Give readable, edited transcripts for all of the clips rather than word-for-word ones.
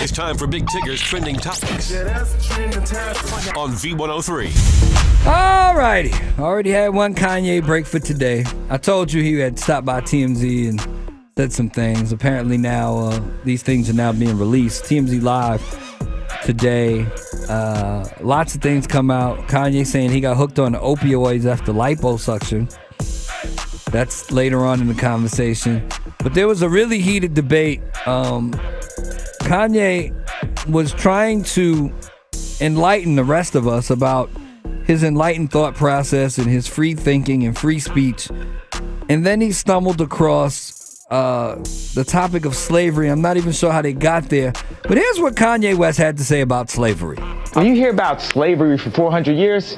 It's time for Big Tigger's Trending Topics on V103. All righty. Already had one Kanye break for today. I told you he had stopped by TMZ and said some things. Apparently now these things are now being released. TMZ Live today. Lots of things come out. Kanye saying he got hooked on opioids after liposuction. That's later on in the conversation. But there was a really heated debate. Kanye was trying to enlighten the rest of us about his enlightened thought process and his free thinking and free speech. And then he stumbled across the topic of slavery. I'm not even sure how they got there. But here's what Kanye West had to say about slavery. When you hear about slavery for 400 years,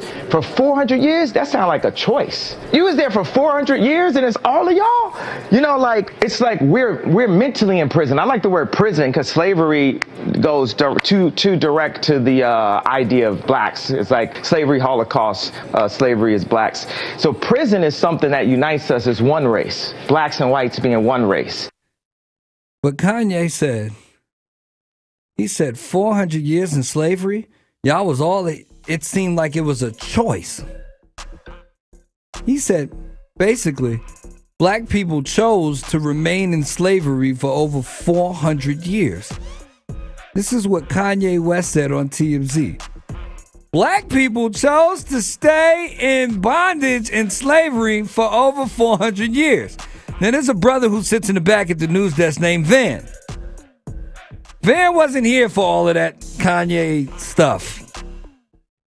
that sounds like a choice. You was there for 400 years and it's all of y'all? You know, like, it's like we're mentally in prison. I like the word prison because slavery goes too direct to the idea of blacks. It's like slavery, Holocaust, slavery is blacks. So prison is something that unites us as one race, blacks and whites being one race. But Kanye said, he said 400 years in slavery? Y'all was all, it seemed like it was a choice. He said, basically, black people chose to remain in slavery for over 400 years. This is what Kanye West said on TMZ. Black people chose to stay in bondage and slavery for over 400 years. Now, there's a brother who sits in the back at the news desk named Van. Van wasn't here for all of that Kanye stuff.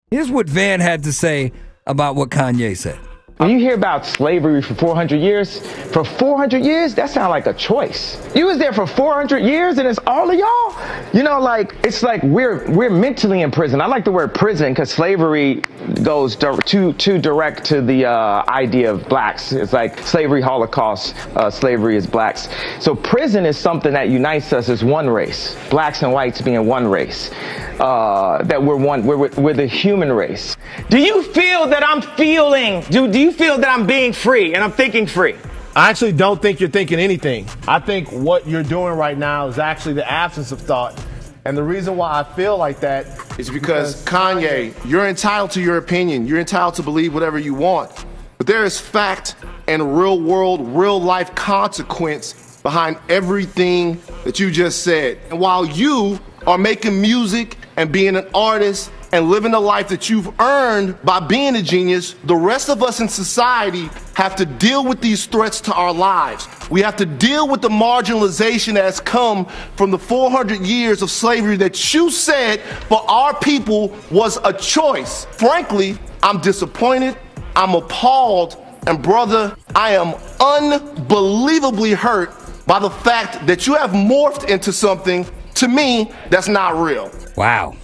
Here's what Van had to say about what Kanye said. When you hear about slavery for 400 years, that sounds like a choice. You was there for 400 years and it's all of y'all? You know, like, it's like we're mentally in prison. I like the word prison because slavery goes too direct to the idea of blacks. It's like slavery, Holocaust, slavery is blacks. So prison is something that unites us as one race, blacks and whites being one race. That we're the human race. Do you feel that I'm feeling, do you feel that I'm being free and I'm thinking free? I actually don't think you're thinking anything. I think what you're doing right now is actually the absence of thought. And the reason why I feel like that is because Kanye, you're entitled to your opinion. You're entitled to believe whatever you want. But there is fact and real world, real life consequence behind everything that you just said. And while you are making music and being an artist and living the life that you've earned by being a genius, the rest of us in society have to deal with these threats to our lives. We have to deal with the marginalization that has come from the 400 years of slavery that you said for our people was a choice. Frankly, I'm disappointed, I'm appalled, and brother, I am unbelievably hurt by the fact that you have morphed into something, to me, that's not real. Wow.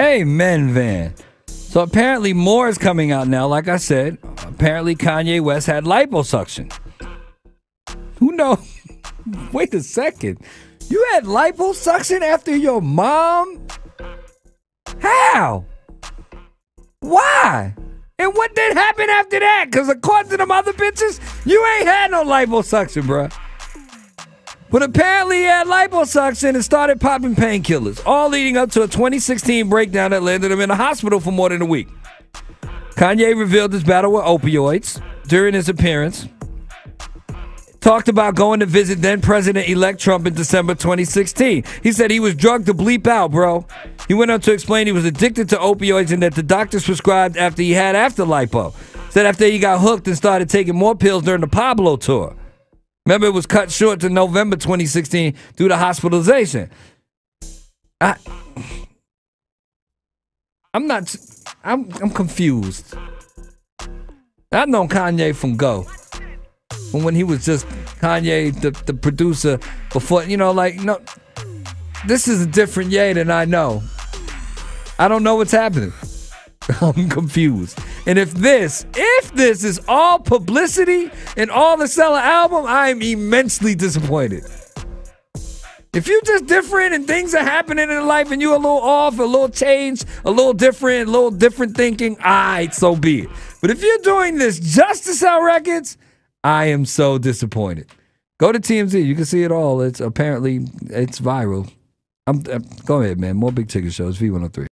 Amen, Van. So apparently more is coming out now. Like I said, apparently Kanye West had liposuction. Who knows? Wait a second. You had liposuction after your mom? How? Why? And what did happen after that? Because according to them other bitches, you ain't had no liposuction, bruh. But apparently he had liposuction and started popping painkillers, all leading up to a 2016 breakdown that landed him in the hospital for more than a week. Kanye revealed his battle with opioids during his appearance. Talked about going to visit then-President-elect Trump in December 2016. He said he was drugged to bleep out, bro. He went on to explain he was addicted to opioids and that the doctors prescribed after lipo. Said after he got hooked and started taking more pills during the Pablo tour. Remember, it was cut short to November 2016 due to hospitalization. I'm confused. I've known Kanye from Go. From when he was just Kanye, the producer, before, you know, like, no, this is a different Ye than I know. I don't know what's happening. I'm confused. And if this is all publicity and all to sell an album, I'm immensely disappointed. If you just different and things are happening in life and you a little off, a little changed, a little different thinking, alright, so be it. But if you're doing this just to sell records, I am so disappointed. Go to TMZ, you can see it all. It's viral. Go ahead, man. More Big Tigger shows. V103.